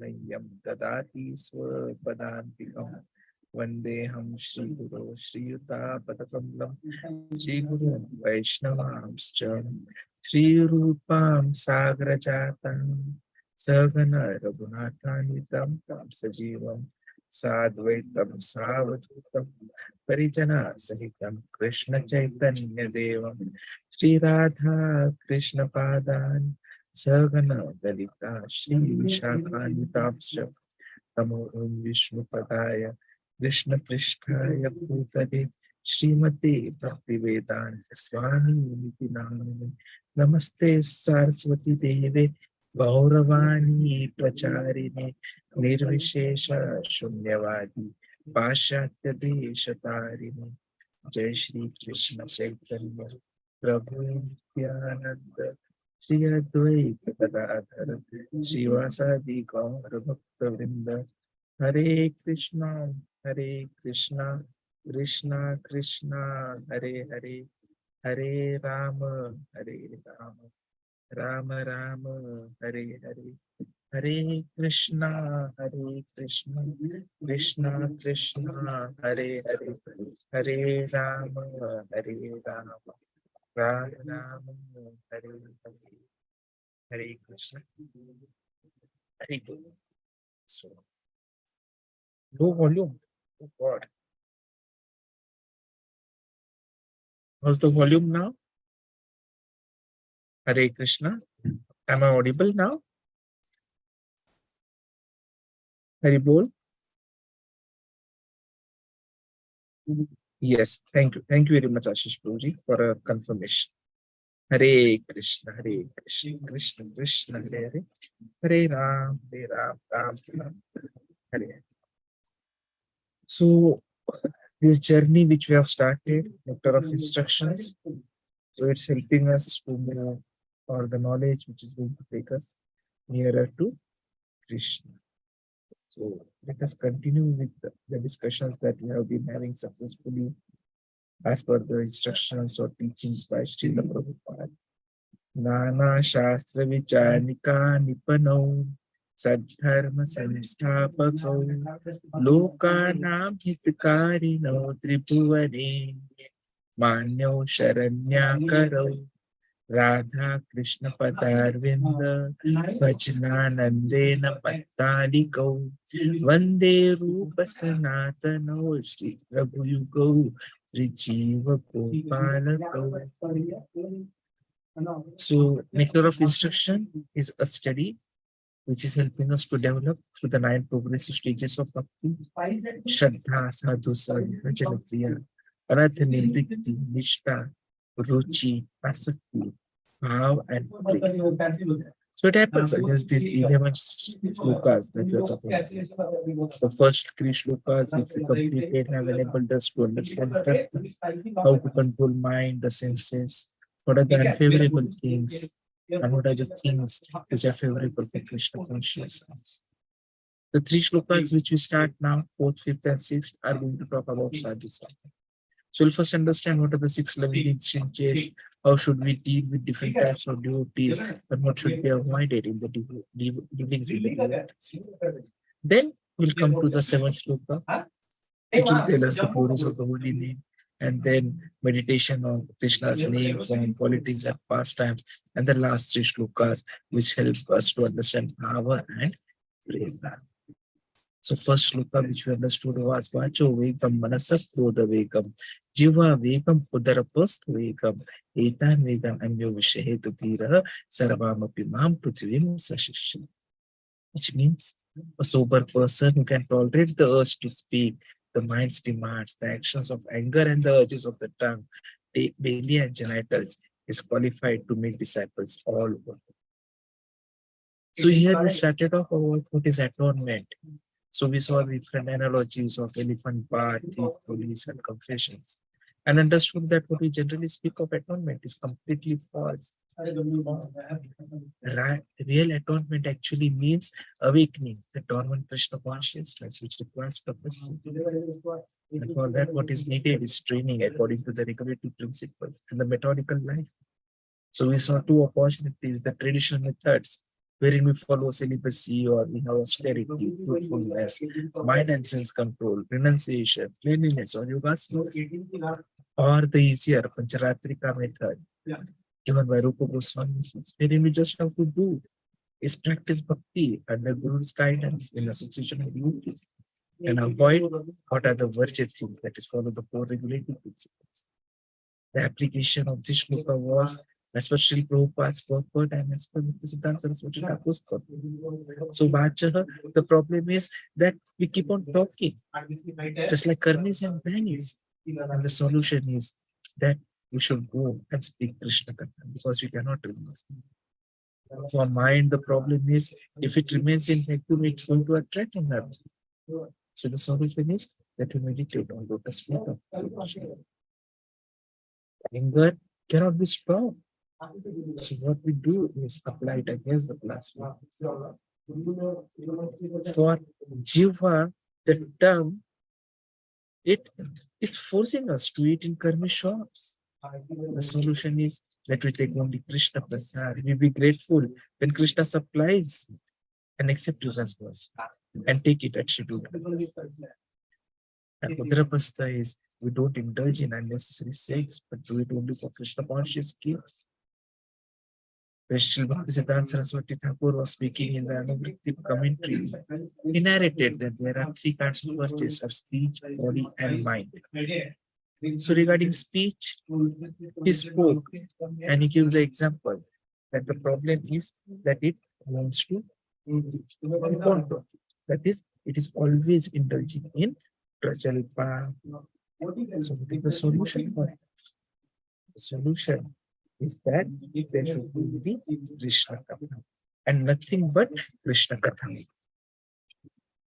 मह्यं ददाति स्वपदान्तिकं वन्देऽहं श्रीगुरो श्रीयुतापदकमलं श्रीगुरुं वैष्णवांश्च श्रीरूपां सागरजातं सगन रघुनाथान्वितं तं सजीवं साद्वैतं सावधूतं परिजना सहितं कृष्ण चैतन्य देवं श्रीराधा कृष्ण पादान् सगन ललिता श्री विशाखान्वितांश्च नमो विष्णुपदाय कृष्ण पृष्ठाय भूतले श्रीमते भक्तिवेदांत स्वामी निति नामिने नमस्ते सरस्वती देवे गौरवाणी प्रचारिणे निर्विशेष शून्यवादी पाश्चात्य देशतारिणे जय श्री कृष्ण चैतन्य प्रभु नित्यानंद श्री अद्वैत गदाधर श्रीवासादि गौर भक्त वृंद हरे कृष्णा कृष्णा कृष्णा हरे हरे हरे राम राम राम हरे हरे हरे कृष्णा कृष्णा कृष्णा हरे हरे हरे राम राम राम हरे हरे हरे कृष्ण हरे so low volume. Oh God, how's the volume now? Hare Krishna, am I audible now? Hari Bol. Yes, thank you very much Ashish Prabhuji for a confirmation. Hare Krishna Krishna Krishna Hare Hare Hare Ram Ram Ram Hare. So this journey which we have started, Nectar of Instructions, so it's helping us to move, or the knowledge which is going to take us nearer to Krishna. So let us continue with the discussions that we have been having successfully as per the instructions or teachings by Srila Prabhupada. Nana Shastra Vichanika Nipanau Sadharma Sansthapakou Lokanam Hitkarino Tribhuvane Manyo Sharanyakarau Radha Krishna Padarvinda Vajnanandena Pattalikau Vande Rupa Sanatano Shri Prabhuyugo Sri Jiva Gopalakau. So Nectar of Instruction is a study which is helping us to develop through the 9 progressive stages of Bhakti: Shraddha, Sadhu, Sarva, Janapriya, Aradhya, Nirvikti, Nishtha, Ruchi, Asakti, Bhav, and Priya. So it happens against these 11 shlokas that we are talking about. The first 3 shlokas which we completed have enabled us to understand how to control mind, the senses, what are the unfavorable things, and what are the things which are favorable for Krishna consciousness. The 3 shlokas which we start now, 4th, 5th, and 6th, are going to talk about sadhu sangha. So we'll first understand what are the 6 loving exchanges, how should we deal with different types of devotees, and what should be avoided in the dealings with the devotees. Then we'll come to the 7th shloka, which will tell us the glories of the holy name, and then meditation on Krishna's name, form, qualities, and pastimes, and the last 3 shlokas which help us to understand power and prema. So first shloka which we understood was Vacho Vegam Manasa Krodha Vegam Jiva Vegam Udarapast Vegam Etan Vegam Anyo Vishehetu Tira Sarvamapi Mam Prithvim Sashishya. Which means a sober person who can tolerate the urge to speak, the mind's demands, the actions of anger, and the urges of the tongue, belly and genitals, is qualified to make disciples all over. So here we started off about what is atonement. So we saw different analogies of elephant bath, thief, police, and confessions, and understood that what we generally speak of atonement is completely false. Real atonement actually means awakening the dormant Krishna consciousness, which requires tapasya. And for that, what is needed is training according to the regulative principles and the methodical life. So we saw 2 opportunities: the traditional methods, wherein we follow celibacy or we have austerity, truthfulness, mind and sense control, renunciation, cleanliness, or yoga, or the easier Pancharatrika method given by Rupa Goswami, wherein we just have to do is practice bhakti under Guru's guidance in association with devotees and avoid what are the virtue things, that is, follow the four regulating principles. The application of this shloka was as per Srila Prabhupada's purport and as per Siddhanta Saraswati Thakur's purport. So, Vachaha, the problem is that we keep on talking, just like karmis and vanis. And the solution is that we should go and speak Krishna Katha because we cannot remember. For mind, the problem is if it remains in vacuum, it's going to attract energy. So the solution is that we meditate on lotus feet of Krishna. Anger cannot be stopped. So what we do is apply it against the blasphemy. For jiva, the tongue, it is forcing us to eat in karmi shops. The solution is that we take only Krishna prasad. We be grateful when Krishna supplies and accept it as was and take it at scheduled. And Udrapastha is we don't indulge in unnecessary sex, but do it only for Krishna conscious gifts. When Srila Bhaktisiddhanta Saraswati Thakur was speaking in the Anuvritti commentary, he narrated that there are three kinds of virtues of speech, body, and mind. So regarding speech, he spoke and he gave the example that the problem is that it wants to control. That is, it is always indulging in prajalpa. So what is the solution for it? The solution is that there should be Krishna Katha and nothing but Krishna Katha.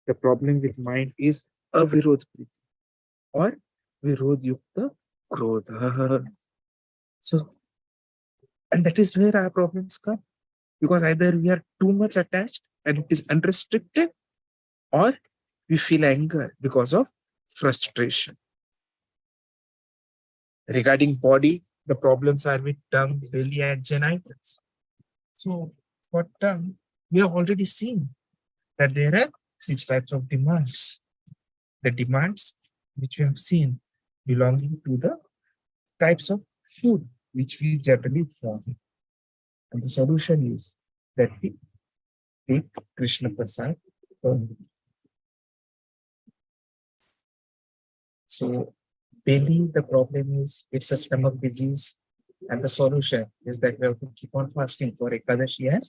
The problem with mind is avirod priti or virod yukta krodha. So, and that is where our problems come, because either we are too much attached and it is unrestricted, or we feel anger because of frustration. Regarding body, the problems are with tongue, belly, and genitals. So, for tongue, we have already seen that there are 6 types of demands. The demands which we have seen belonging to the types of food which we generally want. And the solution is that we take Krishna Prasad only. So, belly, the problem is it's a stomach disease, and the solution is that we have to keep on fasting for Ekadashi and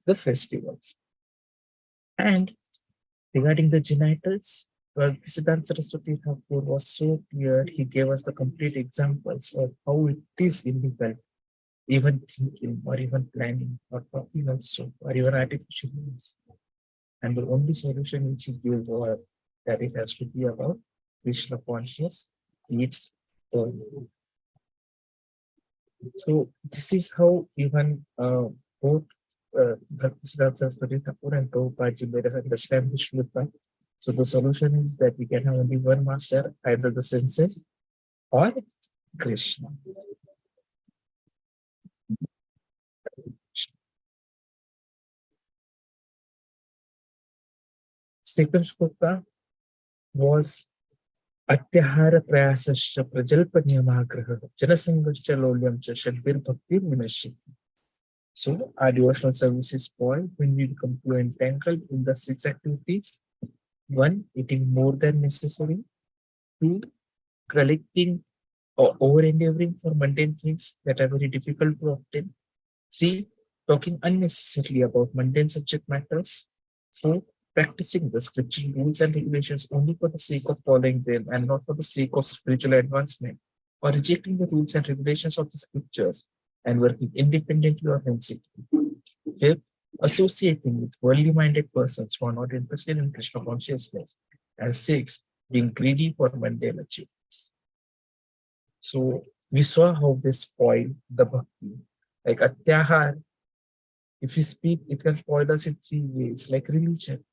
the festivals. And regarding the genitals, well, Siddhanta Saraswati Thakur was so clear, he gave us the complete examples of how it is illegal, even thinking or even planning or talking also, or even artificial means. And the only solution which he gave was that it has to be about Krishna conscious needs only. So this is how even both Siddhanta Saraswati Thakur and Prabhupada made us understand the shloka. So the solution is that we can have only one master, either the senses or Krishna. Second shloka was Atyahara prayasasya prajalpa niyamagraha janasangascha lolyam cha shadbir bhakti vinashiti. So our devotional service is spoiled when we become too entangled in the 6 activities. 1, eating more than necessary. 2, collecting or over-endeavoring for mundane things that are very difficult to obtain. 3, talking unnecessarily about mundane subject matters. 4, practicing the scriptural rules and regulations only for the sake of following them and not for the sake of spiritual advancement, or rejecting the rules and regulations of the scriptures and working independently or homesickly. 5, associating with worldly-minded persons who are not interested in Krishna consciousness. And 6, being greedy for mundane achievements. So we saw how they spoil the bhakti. Like Atyahar, if we speak, it can spoil us in 3 ways, like religion.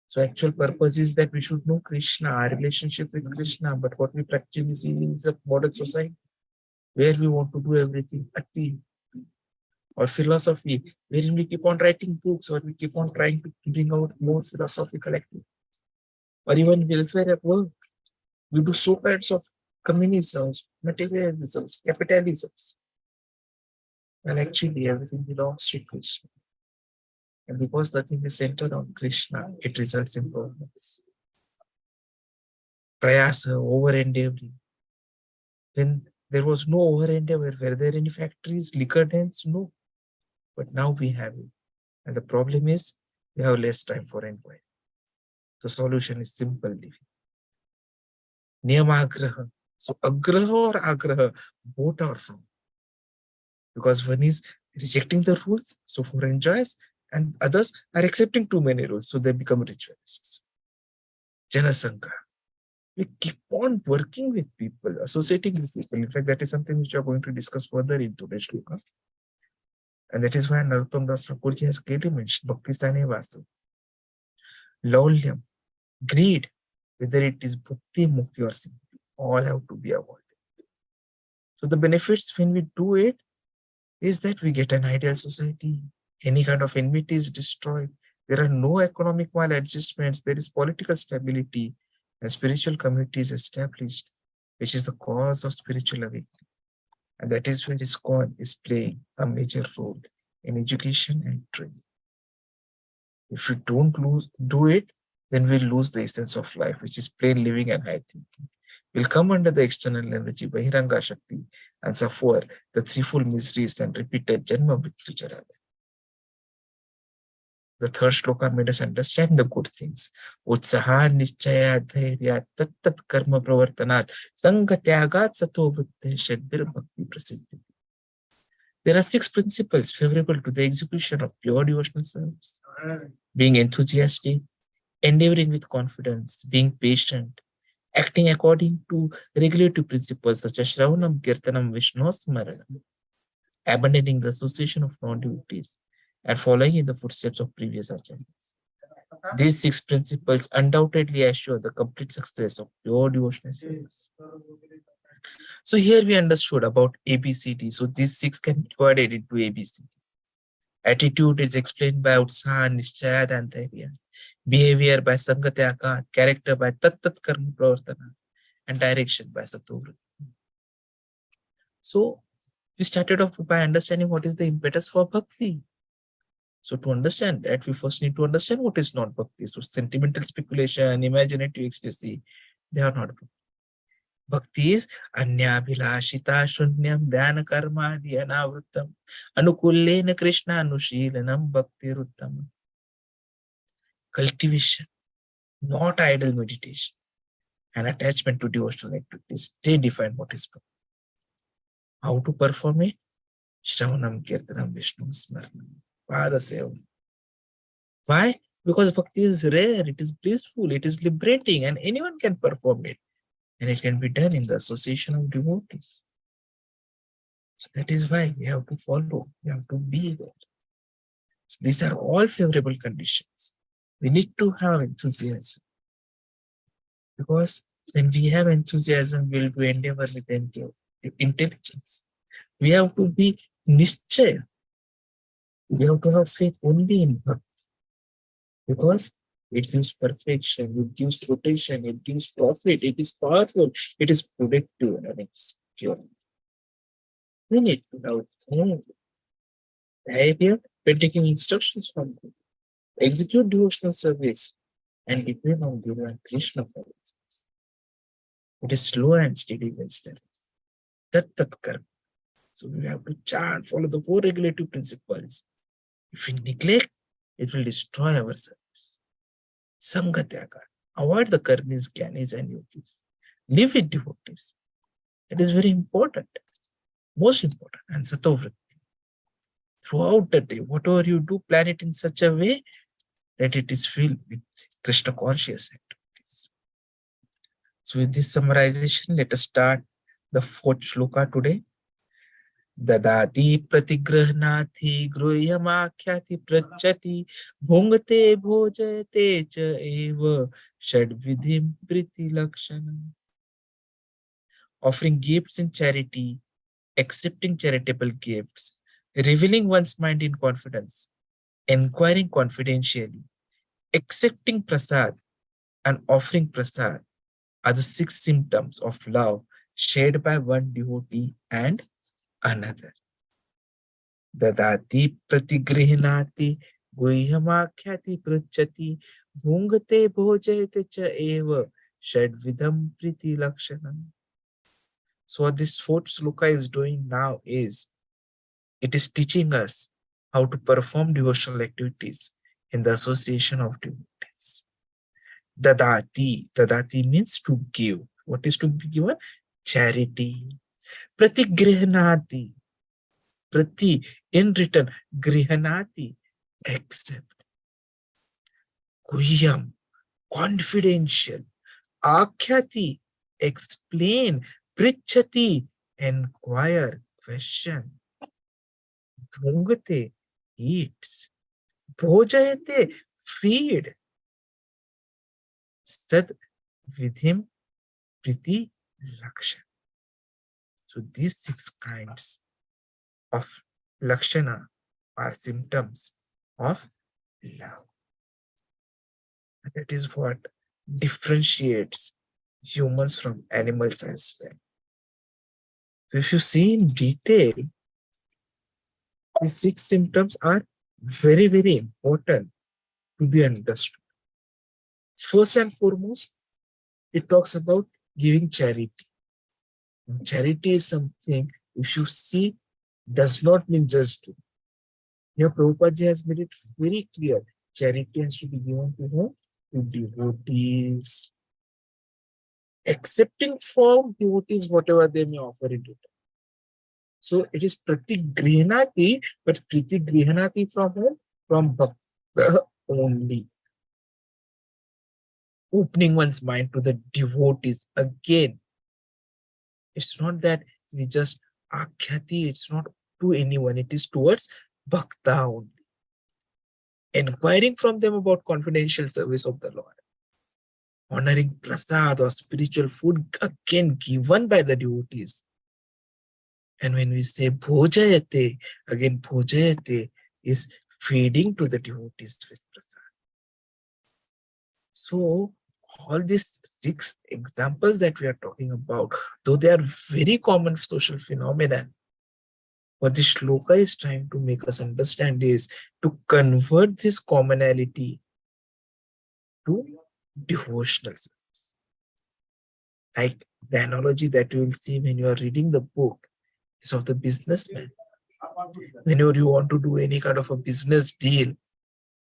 So actual purpose is that we should know Krishna, our relationship with Krishna, but what we practically see is a modern society where we want to do everything Ati. or philosophy, wherein we keep on writing books or we keep on trying to bring out more philosophical activity, or even welfare at work. We do so kinds of communisms, materialisms, capitalisms. Well, actually, everything belongs to Krishna. And because nothing is centered on Krishna, it results in problems. Prayasa, over endeavoring. When there was no over endeavor, were there any factories, liquor dens? No. But now we have it. And the problem is we have less time for inquiry. The solution is simple living. Niyamagraha. So agraha or agraha, both are wrong. Because one is rejecting the rules, so for enjoys, and others are accepting too many rules, so they become ritualists. Janasangha. We keep on working with people, associating with people. In fact, that is something which we are going to discuss further in today's Shloka. And that is why Narottam Das Thakurji has clearly mentioned Bhakti Sthane Vasu. Laulyam, greed, whether it is bhakti, mukti, or siddhi, all have to be avoided. So the benefits when we do it is that we get an ideal society. Any kind of enmity is destroyed. There are no economic maladjustments. There is political stability, and spiritual community is established, which is the cause of spiritual awakening. And that is where ISKCON is playing a major role in education and training. If we don't do it, then we'll lose the essence of life, which is plain living and high thinking. We'll come under the external energy, Bahiranga Shakti, and suffer the threefold miseries and repeated Janma Mrityu Jara. The third shloka made us understand the good things. Utsaha Nischaya Dhairya Tattat Karma Pravartanat Sangatyagat Sato Vritte Shadbir Bhakti Prasiddhi. There are 6 principles favorable to the execution of pure devotional service. Being enthusiastic, endeavoring with confidence, being patient, acting according to regulative principles such as Shravanam, Kirtanam, Vishnu, Smaranam, abandoning the association of non-devotees, and following in the footsteps of previous acharyas. These 6 principles undoubtedly assure the complete success of pure devotional service. So here we understood about ABCD. So these 6 can be divided into ABCD. Attitude is explained by Utsaha, Nischaya, and Dhairya. Behavior by Sangatyaga, character by Tattat Karma Pravartana, and direction by Satovritti. So we started off by understanding what is the impetus for bhakti. So to understand that, we first need to understand what is not bhakti. So sentimental speculation, imaginative ecstasy, they are not bhakti. Bhakti is anyabhilashita shunyam dhyana karma adi anavrittam anukullena Krishna anushilanam bhakti ruttam. Cultivation, not idle meditation, and attachment to devotional activities. They define what is bhakti. How to perform it? Shravanam, Kirtanam, Vishnu, Smaranam, Padasevam. Why? Because bhakti is rare, it is blissful, it is liberating, and anyone can perform it. And it can be done in the association of devotees. So that is why we have to follow, we have to be there. So these are all favorable conditions. We need to have enthusiasm. Because when we have enthusiasm, we'll do endeavor with intelligence. We have to be nischaya. We have to have faith only in bhakti. Because it gives perfection, it gives protection, it gives profit, it is powerful, it is productive, and it's pure. We need to have behavior when taking instructions from God. Execute devotional service and depend on Guru and Krishna for it. It is slow and steady when steady. Tat karma. So we have to chant, follow the 4 regulative principles. If we neglect, it will destroy our service. Sangatyaga. Avoid the karmis, gyanis, and yogis. Live with devotees. It is very important. Most important. And satovritti. Throughout the day, whatever you do, plan it in such a way that it is filled with Krishna conscious activities. So with this summarization, let us start the 4th shloka today. Dadati pratigrahnathi gruhyamakhyati prachati bhungate bhojayate cha eva shadvidhim priti lakshanam. Offering gifts in charity, accepting charitable gifts, revealing one's mind in confidence, inquiring confidentially, accepting prasad, and offering prasad are the six symptoms of love shared by one devotee and another. Dadati pratigrihnati guhyamakhati pruchati bhungate bhojayate cha eva shadvidam priti lakshanam. So what this fourth shloka is doing now is it is teaching us how to perform devotional activities in the association of devotees. Dadati. Dadati means to give. What is to be given? Charity. Pratigrihnati. Prati, in return. Grihanati, accept. Guhyam, confidential. Akhyati, explain. Prichati, inquire, question. Bhungate, eats. Bhojayate, feed. Sad vidhim priti lakshan. So these six kinds of lakshana are symptoms of love. And that is what differentiates humans from animals as well. So if you see in detail, these six symptoms are very, very important to be understood. First and foremost, it talks about giving charity. Charity is something, if you see, does not mean just to. Here, Prabhupada ji has made it very clear. Charity has to be given to whom? To devotees. Accepting from devotees whatever they may offer in return. So it is pratigrihnati, but pratigrihnati from whom? From bhakta only. Opening one's mind to the devotees. Again, it's not that we just akhyati, it's not to anyone, it is towards bhakta only. Inquiring from them about confidential service of the Lord. Honoring prasad or spiritual food, again given by the devotees. And when we say bhojayate, again bhojayate is feeding to the devotees with prasad. So all these six examples that we are talking about, though they are very common social phenomena, what this shloka is trying to make us understand is to convert this commonality to devotional service. Like the analogy that you will see when you are reading the book is of the businessman. Whenever you want to do any kind of a business deal,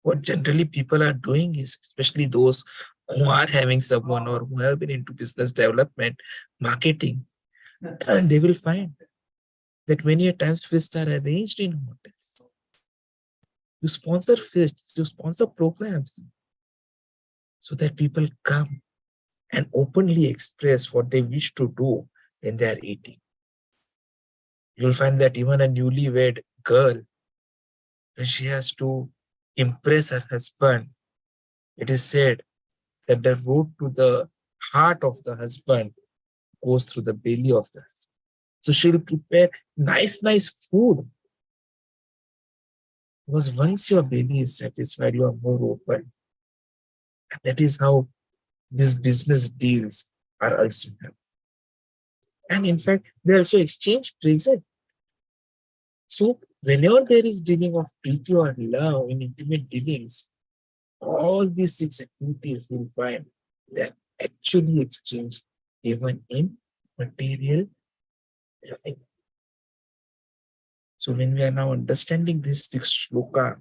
what generally people are doing is, especially those who are having someone or who have been into business development, marketing, and they will find that many a times feasts are arranged in hotels. You sponsor feasts, you sponsor programs so that people come and openly express what they wish to do when they are eating. You'll find that even a newlywed girl, when she has to impress her husband, it is said that the road to the heart of the husband goes through the belly of the husband. So she'll prepare nice food. Because once your belly is satisfied, you are more open. And that is how these business deals are also done. And in fact, they also exchange present. So whenever there is dealing of preeti or love in intimate dealings, all these six activities will find they're actually exchanged even in material life. So when we are now understanding this six shloka,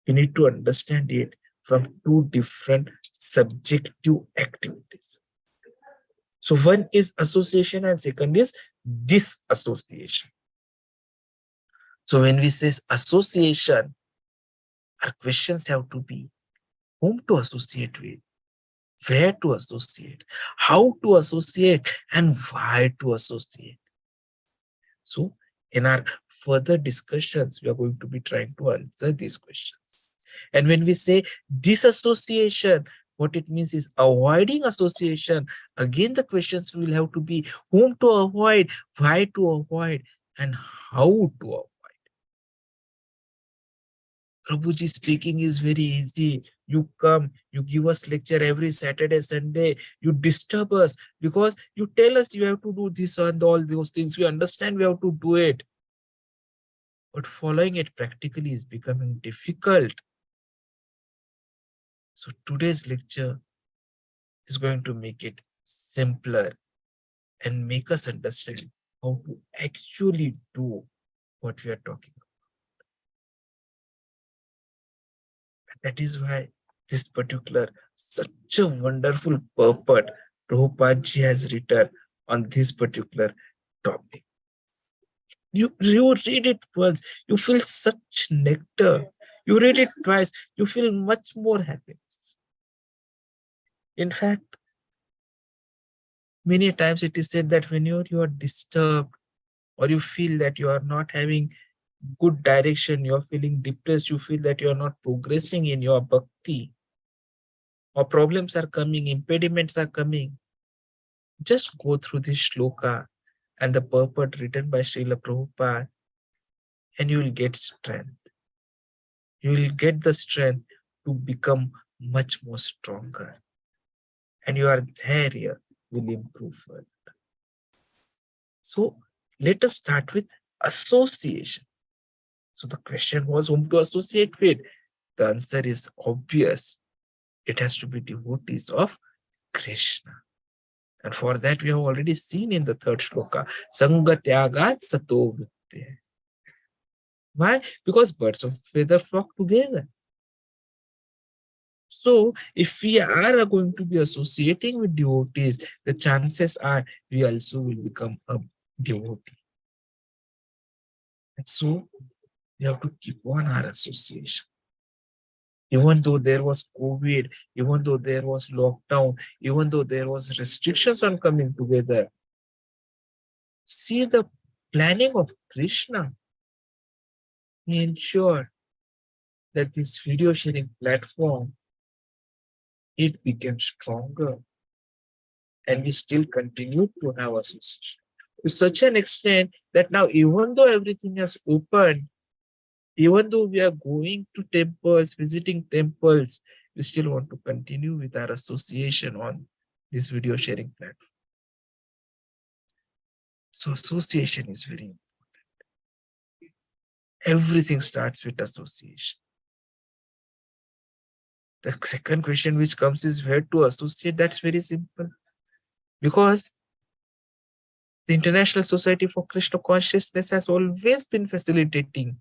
we need to understand it from two different subjective activities. So one is association and second is disassociation. So when we say association, our questions have to be whom to associate with, where to associate, how to associate, and why to associate. So in our further discussions, we are going to be trying to answer these questions. And when we say disassociation, what it means is avoiding association. Again, the questions will have to be whom to avoid, why to avoid, and how to avoid. Prabhuji speaking is very easy. You come, you give us lecture every Saturday, Sunday. You disturb us because you tell us you have to do this and all those things. We understand we have to do it. But following it practically is becoming difficult. So today's lecture is going to make it simpler and make us understand how to actually do what we are talking about. That is why this particular, such a wonderful purport Prabhupada has written on this particular topic. You read it once, you feel such nectar. You read it twice, you feel much more happiness. In fact, many times it is said that when you are disturbed or you feel that you are not having good direction, you are feeling depressed, you feel that you are not progressing in your bhakti, or problems are coming, impediments are coming, just go through this shloka and the purport written by Srila Prabhupada, and you will get strength. You will get the strength to become much more stronger. And your dharya will improve further. So let us start with association. So the question was whom to associate with. The answer is obvious. It has to be devotees of Krishna. And for that, we have already seen in the third shloka, Sangatyagat Sato Vritte. Why? Because birds of feather flock together. So, if we are going to be associating with devotees, the chances are we also will become a devotee. And so, we have to keep on our association. Even though there was COVID, even though there was lockdown, even though there was restrictions on coming together, see the planning of Krishna. He ensured that this video sharing platform, it became stronger, and we still continue to have association to such an extent that now, even though everything has opened, even though we are going to temples, visiting temples, we still want to continue with our association on this video sharing platform. So association is very important. Everything starts with association. The second question which comes is where to associate. That's very simple. Because the International Society for Krishna Consciousness has always been facilitating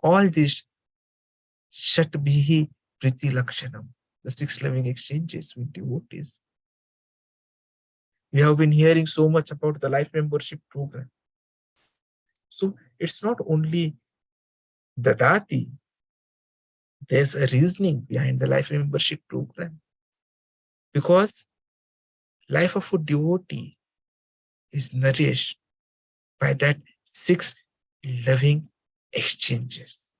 all these Shatbhihi Priti Lakshanam, the six loving exchanges with devotees. We have been hearing so much about the life membership program. So it's not only Dadati, there's a reasoning behind the life membership program. Because life of a devotee is nourished by that six loving exchanges.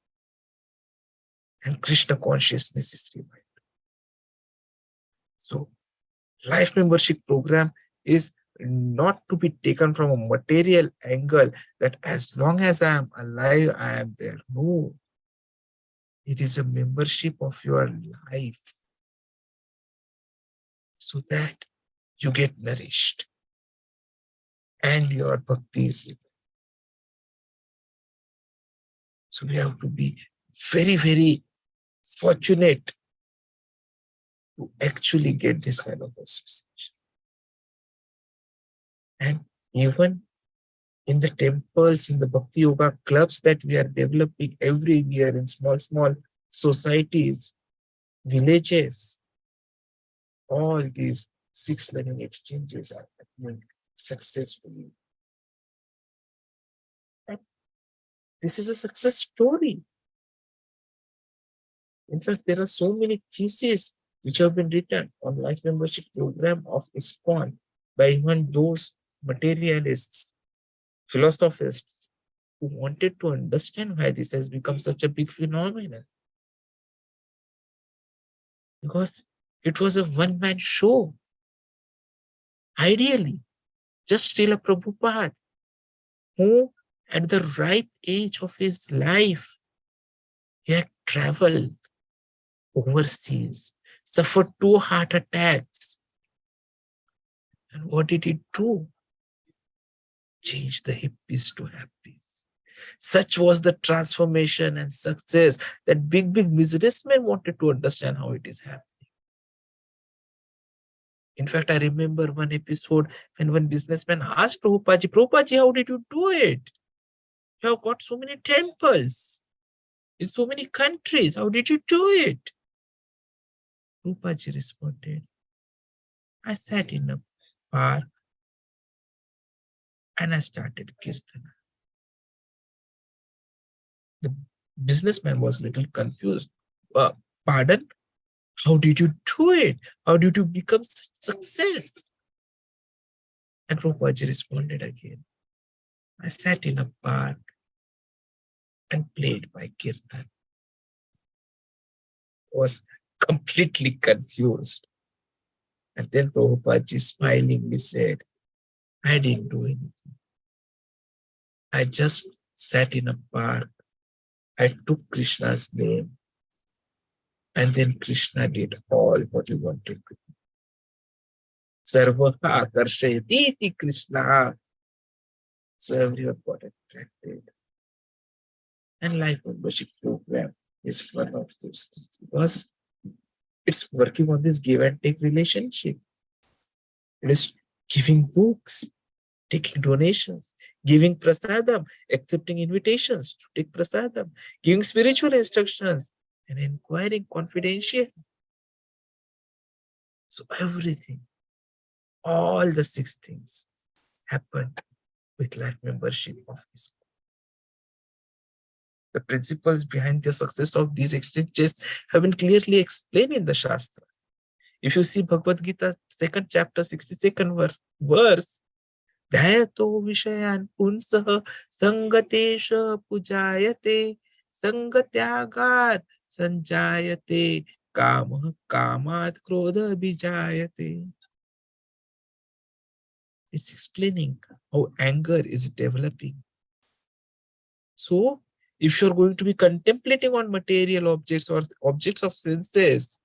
And Krishna consciousness is revived. So life membership program is not to be taken from a material angle that as long as I am alive, I am there. No, it is a membership of your life so that you get nourished and your bhakti is revived. So we have to be very, very fortunate to actually get this kind of association. And even in the temples, in the Bhakti Yoga clubs that we are developing every year in small, small societies, villages, all these six learning exchanges are happening successfully. And this is a success story. In fact, there are so many theses which have been written on life membership program of ISKCON by even those materialists, philosophists who wanted to understand why this has become such a big phenomenon. Because it was a one-man show. Ideally, just Srila Prabhupada, who at the ripe age of his life, he had travel overseas, suffered 2 heart attacks. And what did he do? Change the hippies to happies. Such was the transformation and success that big businessmen wanted to understand how it is happening. In fact, I remember one episode when one businessman asked Prabhupada, how did you do it? You have got so many temples in so many countries. How did you do it? Prabhupada responded, I sat in a park and I started kirtana. The businessman was a little confused. Pardon? How did you do it? How did you become such success? And Prabhupada responded again, I sat in a park and played my kirtan. Was completely confused. And then Prabhupada smilingly said, I didn't do anything. I just sat in a park. I took Krishna's name. And then Krishna did all what he wanted to do. Sarvaha akarshayati Krishna. So everyone got attracted. And life membership program is one of those things because it's working on this give and take relationship. It is giving books, taking donations, giving prasadam, accepting invitations to take prasadam, giving spiritual instructions, and inquiring confidential. So everything, all the 6 things happened with life membership of ISKCON. The principles behind the success of these exchanges have been clearly explained in the Shastras. If you see Bhagavad Gita, 2nd chapter, 62nd verse, Dhyato Vishayan Punsah Sangatesha Pujayate Sangatyagat Sanjayate Kamah Kamat Krodha Bijayate. It's explaining how anger is developing. So, if you're going to be contemplating on material objects or objects of senses,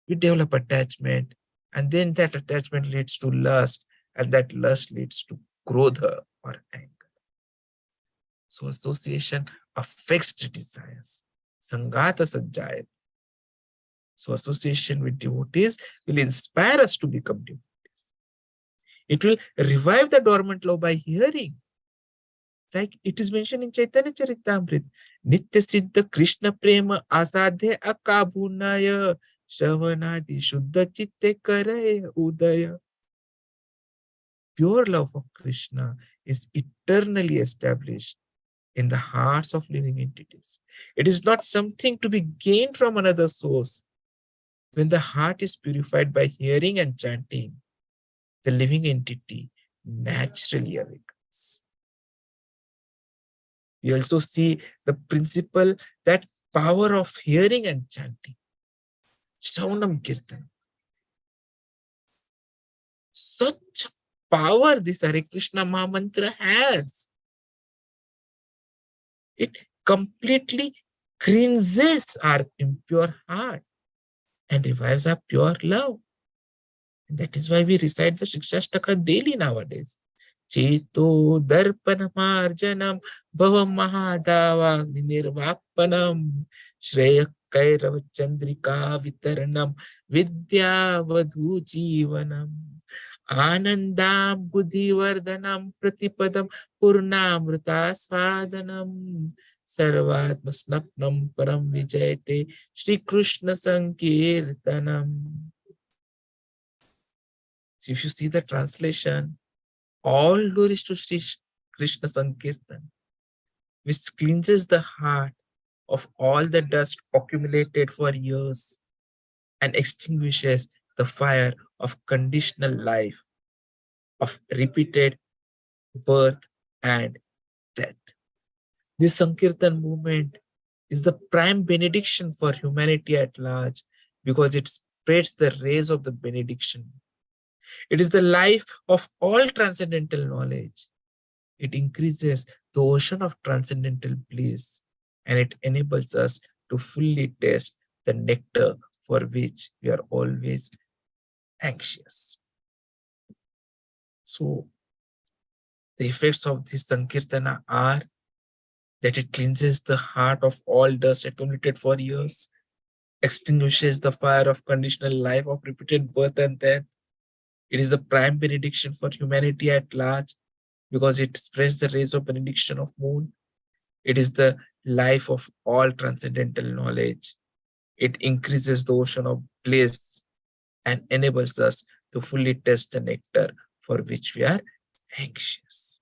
you develop attachment, and then that attachment leads to lust, and that lust leads to krodha or anger. So association affects the desires. Sangata sanjayat. So association with devotees will inspire us to become devotees. It will revive the dormant love by hearing. Like it is mentioned in Chaitanya Charitamrita, Nitya Siddha Krishna Prema Asadhe Akabhunaya Shavanadi Shuddha Chitte Karaya Udaya. Pure love of Krishna is eternally established in the hearts of living entities. It is not something to be gained from another source. When the heart is purified by hearing and chanting, the living entity naturally awakens. We also see the principle that power of hearing and chanting. Shravanam Kirtan. Such power this Hare Krishna Mahamantra has. It completely cleanses our impure heart and revives our pure love. And that is why we recite the Shikshashtaka daily nowadays. Cheto darpanamarjanam bhavam mahadava nirvapanam shreya kairav chandrika vitaranam vidya vadhu jivanam anandam buddhivardhanam pratipadam purnamrita svadanam sarvatma snapnam param vijayate Shri Krishna Sankirtanam. So if you see the translation, all glories to Sri Krishna Sankirtan, which cleanses the heart of all the dust accumulated for years and extinguishes the fire of conditional life, of repeated birth and death. This Sankirtan movement is the prime benediction for humanity at large because it spreads the rays of the benediction. It is the life of all transcendental knowledge. It increases the ocean of transcendental bliss and it enables us to fully taste the nectar for which we are always anxious. So the effects of this Sankirtana are that it cleanses the heart of all dust accumulated for years, extinguishes the fire of conditional life of repeated birth and death. It is the prime benediction for humanity at large because it spreads the rays of benediction of moon. It is the life of all transcendental knowledge. It increases the ocean of bliss and enables us to fully taste the nectar for which we are anxious.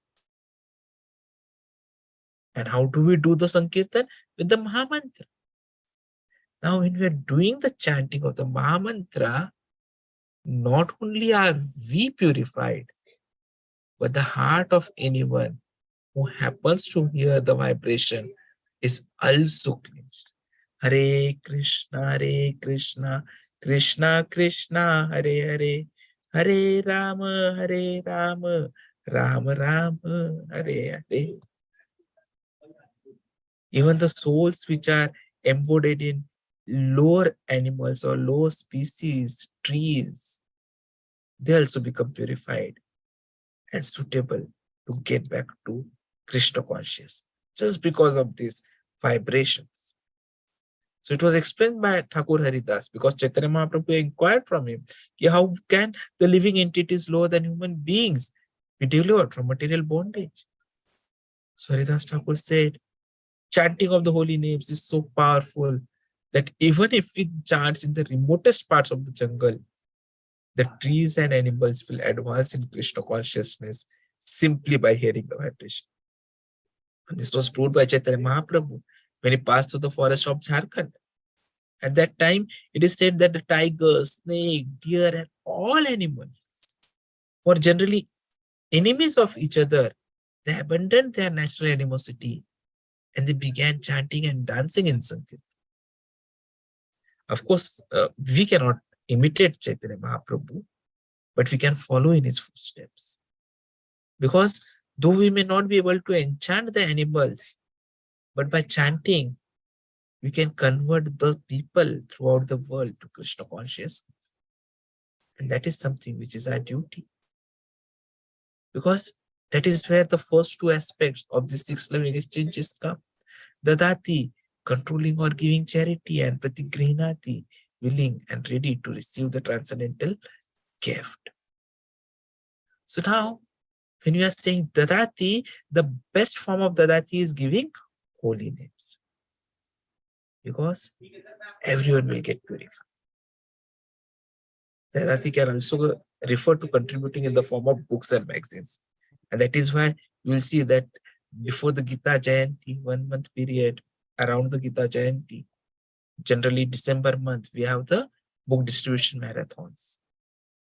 And how do we do the Sankirtan? With the Mahamantra. Now, when we are doing the chanting of the Mahamantra, not only are we purified, but the heart of anyone who happens to hear the vibration is also cleansed. Hare Krishna, Krishna Krishna, Hare Hare, Hare Rama, Rama Rama, Hare Hare. Even the souls which are embodied in lower animals or lower species, trees, they also become purified and suitable to get back to Krishna consciousness just because of these vibrations. So it was explained by Thakur Haridas because Chaitanya Mahaprabhu inquired from him, how can the living entities lower than human beings be delivered from material bondage? So Haridas Thakur said, chanting of the holy names is so powerful that even if we chant in the remotest parts of the jungle, the trees and animals will advance in Krishna consciousness simply by hearing the vibration. And this was proved by Chaitanya Mahaprabhu when he passed through the forest of Jharkhand. At that time, it is said that the tiger, snake, deer, and all animals were generally enemies of each other. They abandoned their natural animosity and they began chanting and dancing in Sankirtan. Of course, we cannot imitate Chaitanya Mahaprabhu, but we can follow in his footsteps. Because though we may not be able to enchant the animals, but by chanting, we can convert the people throughout the world to Krishna consciousness. And that is something which is our duty. Because that is where the first two aspects of the six loving exchanges come. Dadati, controlling or giving charity, and Pratigrihnati, willing and ready to receive the transcendental gift. So now, when you are saying Dadati, the best form of Dadati is giving holy names. Because everyone will get purified. Dadati can also refer to contributing in the form of books and magazines. And that is why you will see that before the Gita Jayanti, 1 month period around the Gita Jayanti, generally December month, we have the book distribution marathons.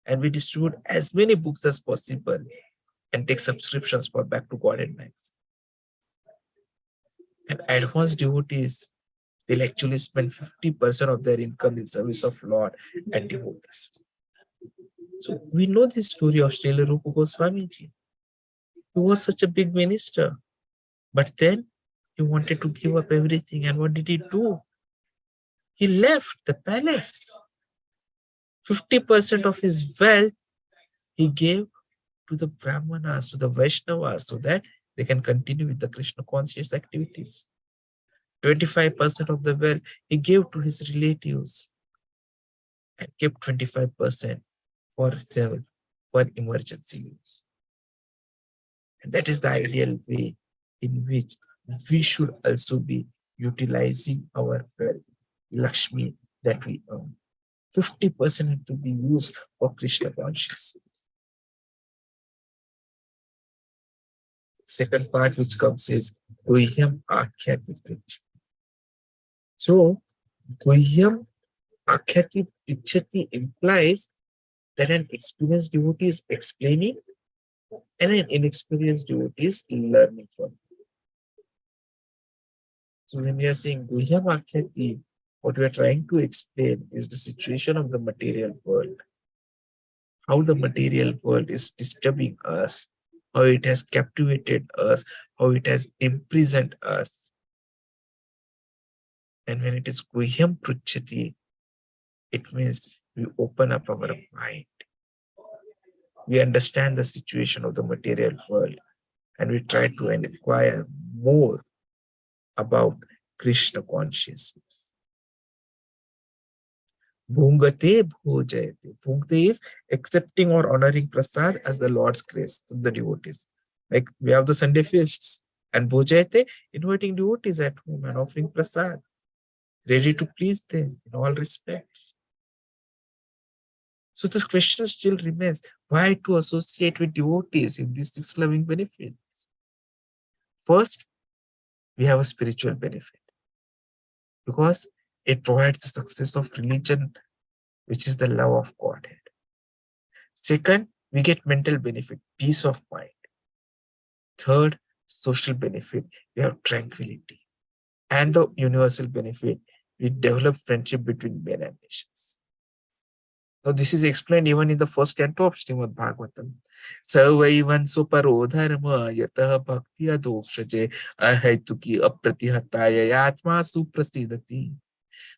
And we distribute as many books as possible and take subscriptions for Back to God and Max. And advanced devotees, they'll actually spend 50% of their income in service of Lord and devotees. So we know the story of Srila Rupa Goswami ji. He was such a big minister. But then he wanted to give up everything. And what did he do? He left the palace. 50% of his wealth he gave to the Brahmanas, to the Vaishnavas, so that they can continue with the Krishna conscious activities. 25% of the wealth he gave to his relatives and kept 25% for himself for emergency use. And that is the ideal way in which we should also be utilizing our wealth, Lakshmi, that we earn. 50% have to be used for Krishna consciousness. Second part which comes is Guhyam Akhyati Prichati. So, Guhyam Akhyati Prichati implies that an experienced devotee is explaining and an inexperienced devotee is learning from it. So when we are saying Guhyam Akhyati, what we are trying to explain is the situation of the material world. How the material world is disturbing us, how it has captivated us, how it has imprisoned us. And when it is guhyam pruchati, it means we open up our mind. We understand the situation of the material world and we try to inquire more about Krishna consciousness. Bhungate bhojayate. Bhungate is accepting or honoring prasad as the Lord's grace to the devotees. Like we have the Sunday feasts. And bhojayate, inviting devotees at home and offering prasad, ready to please them in all respects. So this question still remains, why to associate with devotees in these six loving benefits? First, we have a spiritual benefit because it provides the success of religion, which is the love of Godhead. Second, we get mental benefit, peace of mind. Third, social benefit, we have tranquility. And the universal benefit, we develop friendship between men and nations. Now, this is explained even in the first canto of Srimad Bhagavatam. Savaivanso paro dharma yatah bhakti adokshje ahaituki apratihataya yatma suprasidati.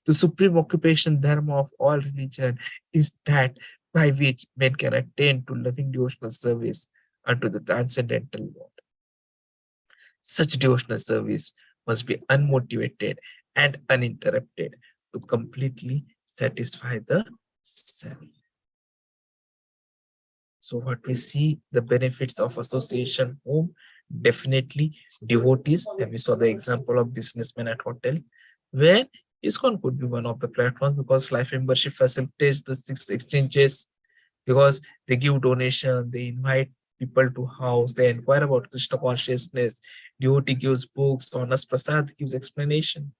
The supreme occupation dharma of all religion is that by which men can attain to loving devotional service unto the transcendental Lord. Such devotional service must be unmotivated and uninterrupted to completely satisfy the self. So what we see, the benefits of association home, definitely devotees, and we saw the example of businessmen at hotel, where ISKCON could be one of the platforms because life membership facilitates the six exchanges, because they give donation, they invite people to house, they inquire about Krishna consciousness, devotee gives books, honest prasad gives explanation.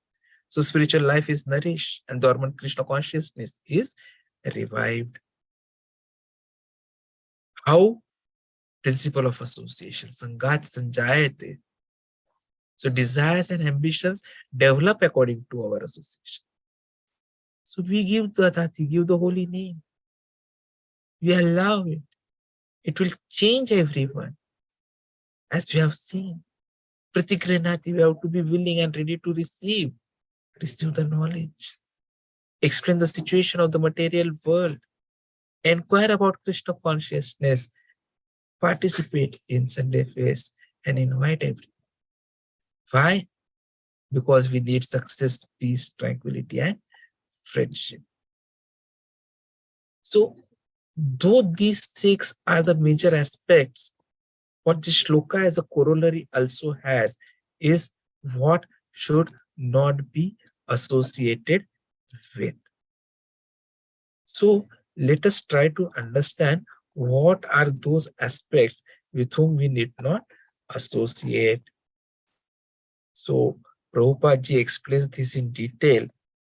So spiritual life is nourished and dormant Krishna consciousness is revived. How? Principle of association. Sangat sanjayate. So desires and ambitions develop according to our association. So we give the Dati, give the holy name. We allow it. It will change everyone. As we have seen. Pratikrenati, we have to be willing and ready to receive. Receive the knowledge. Explain the situation of the material world. Inquire about Krishna consciousness. Participate in Sunday feast and invite everyone. Why? Because we need success, peace, tranquility, and friendship. So, though these six are the major aspects, what this shloka as a corollary also has is what should not be associated with. So, let us try to understand what are those aspects with whom we need not associate. So, Prabhupada ji explains this in detail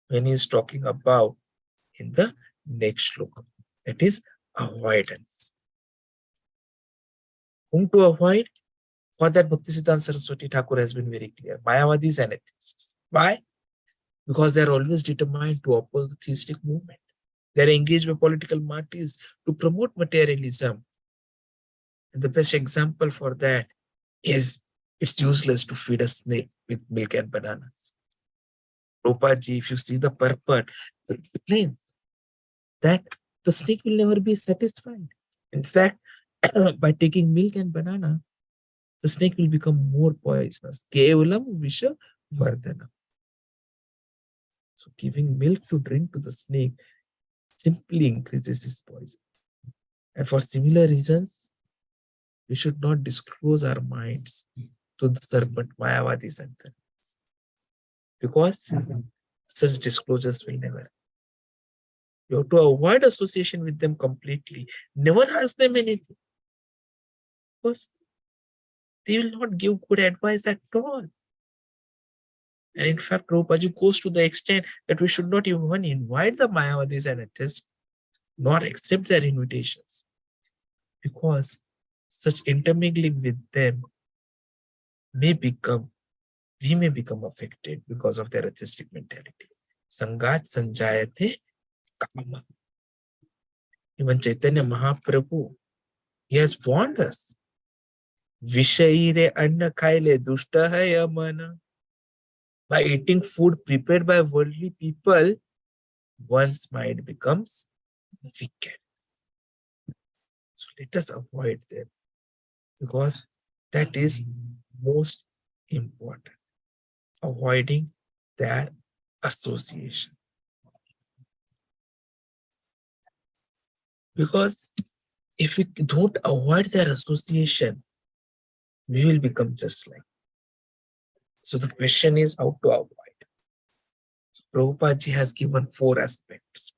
when he is talking about in the next shloka. That is avoidance. Whom to avoid? For that, Bhaktisiddhanta Saraswati Thakur has been very clear. Mayavadis and atheists. Why? Because they are always determined to oppose the theistic movement. They are engaged with political parties to promote materialism. And the best example for that is it's useless to feed a snake with milk and bananas. Prabhupada ji, if you see the purport, it explains that the snake will never be satisfied. In fact, by taking milk and banana, the snake will become more poisonous. Kevalam visha vardhana. So giving milk to drink to the snake simply increases his poison. And for similar reasons, we should not disclose our minds to the serpent Mayavadis and Kanis. Because such disclosures will never. You have to avoid association with them completely. Never ask them anything. Because they will not give good advice at all. And in fact, Prabhupada goes to the extent that we should not even invite the Mayavadis and atheists, nor accept their invitations. Because such intermingling with them we may become affected because of their atheistic mentality. Sangat sanjayate kama. Even Chaitanya Mahaprabhu, he has warned us. Vishaire anna khaile dushta hai amana. By eating food prepared by worldly people, one's mind becomes wicked. So let us avoid them because that is most important. Avoiding their association. Because if we don't avoid their association, we will become just like. So the question is how to avoid. So Prabhupada ji has given 4 aspects.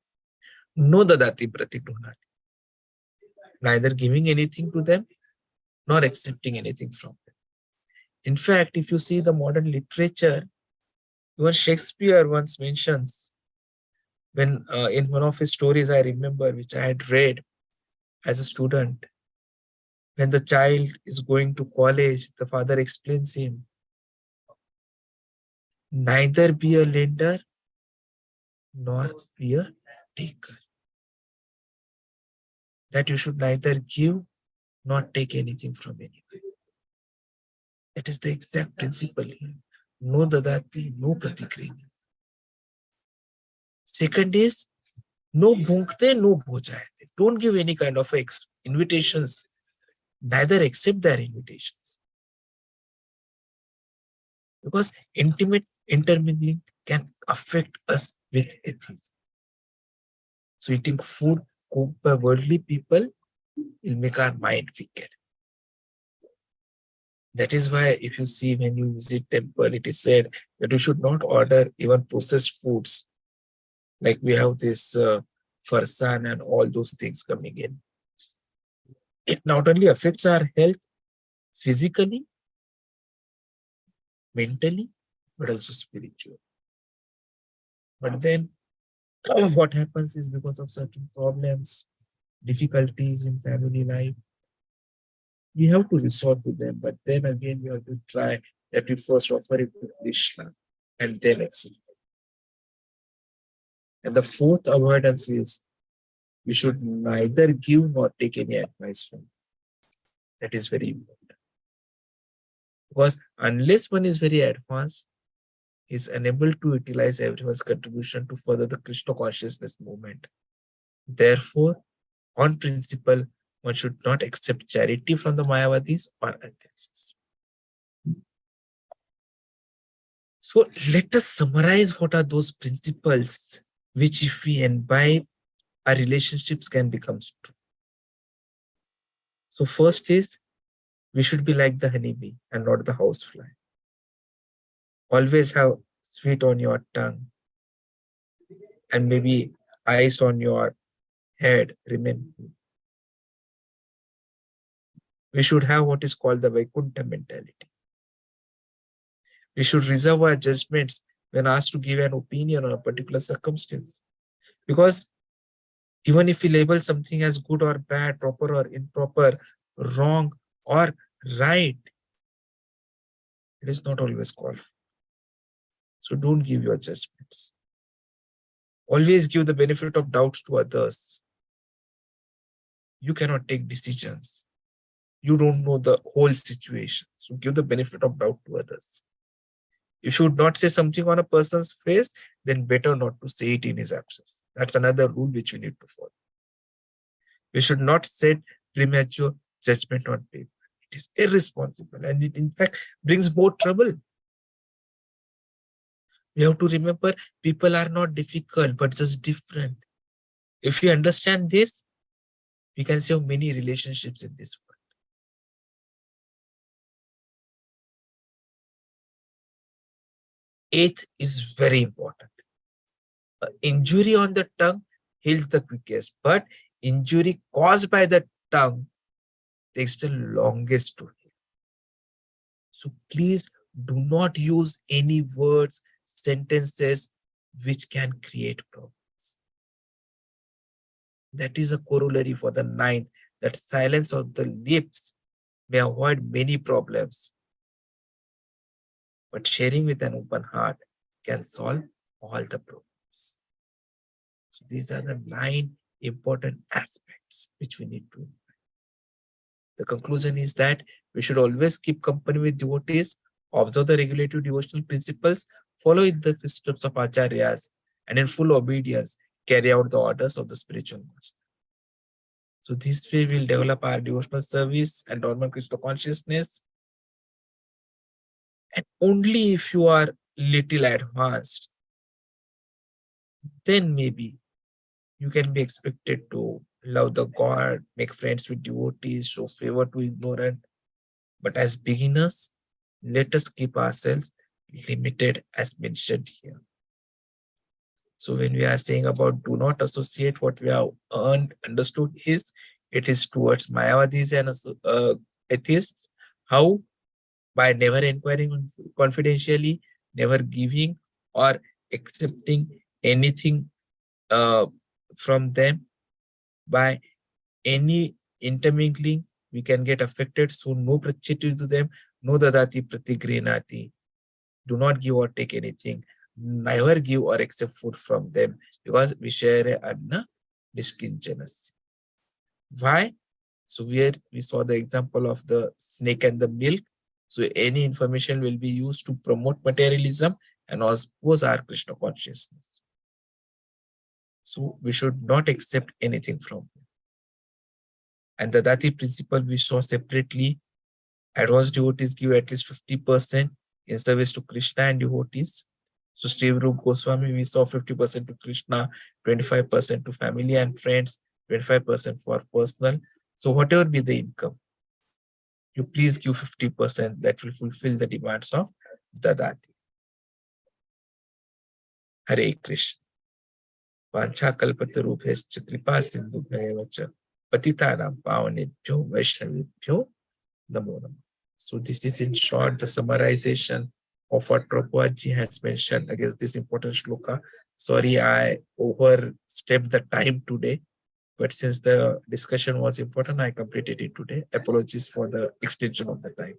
No dadati pratigruhnati. Neither giving anything to them, nor accepting anything from them. In fact, if you see the modern literature, even Shakespeare once mentions, when in one of his stories I remember, which I had read as a student, when the child is going to college, the father explains him, neither be a lender nor be a taker. That you should neither give nor take anything from anyone. That is the exact principle here. No dadati, no pratikrini. Second is, no bhunkte, no bhojayate. Don't give any kind of invitations. Neither accept their invitations. Because intimate intermingling can affect us with atheism. So eating food cooked by worldly people will make our mind wicked. That is why if you see when you visit temple, it is said that you should not order even processed foods. Like we have this farsan and all those things coming in. It not only affects our health physically, mentally, but also spiritually. But then what happens is because of certain problems, difficulties in family life, we have to resort to them. But then again, we have to try that we first offer it to Krishna and then accept. And the fourth avoidance is we should neither give nor take any advice from. That is very important. Because unless one is very advanced, he is unable to utilize everyone's contribution to further the Krishna consciousness movement. Therefore, on principle, one should not accept charity from the Mayavadis or atheists. So let us summarize what are those principles which if we imbibe, our relationships can become true. So first is, we should be like the honeybee and not the housefly. Always have sweet on your tongue and maybe ice on your head. Remain. We should have what is called the Vaikuntha mentality. We should reserve our judgments when asked to give an opinion on a particular circumstance. Because even if we label something as good or bad, proper or improper, wrong or right, it is not always called for. So don't give your judgments. Always give the benefit of doubts to others. You cannot take decisions. You don't know the whole situation. So give the benefit of doubt to others. If you should not say something on a person's face, then better not to say it in his absence. That's another rule which we need to follow. We should not set premature judgment on paper. It is irresponsible and it in fact brings more trouble. We have to remember people are not difficult but just different. If we understand this, we can save many relationships in this world. Eighth is very important. Injury on the tongue heals the quickest, but injury caused by the tongue takes the longest to heal. So please do not use any words, sentences which can create problems. That is a corollary for the ninth, that silence of the lips may avoid many problems. But sharing with an open heart can solve all the problems. So these are the 9 important aspects which we need to. The conclusion is that we should always keep company with devotees, observe the regulative devotional principles, follow in the footsteps of acharyas, and in full obedience carry out the orders of the spiritual master. So this way we'll develop our devotional service and normal Krishna consciousness. And only if you are little advanced, then maybe you can be expected to love the God, make friends with devotees, show favor to ignorant. But as beginners, let us keep ourselves limited as mentioned here. So when we are saying about do not associate, what we have earned, understood is it is towards Mayavadis and atheists. How? By never inquiring confidentially, never giving or accepting anything from them. By any intermingling, we can get affected. So no prachiti to them, no dadati pratigrenati. Do not give or take anything. Never give or accept food from them because we share anna diskinchanas. Why? So here we saw the example of the snake and the milk. So any information will be used to promote materialism and oppose our Krishna consciousness. So we should not accept anything from them. And the Dati principle we saw separately. Advanced devotees give at least 50% in service to Krishna and devotees. So Sri Rup Goswami, we saw 50% to Krishna, 25% to family and friends, 25% for personal. So whatever be the income, you please give 50%. That will fulfill the demands of the Dati. Hare Krishna. Vancha kalpatarubhescha kripa sindhu bhayavacha patitanam pavanebhyo vaishnavibhyo namo namo. So this is in short the summarization of what Prabhupada ji has mentioned against this important shloka. Sorry, I overstepped the time today, but since the discussion was important, I completed it today. Apologies for the extension of the time.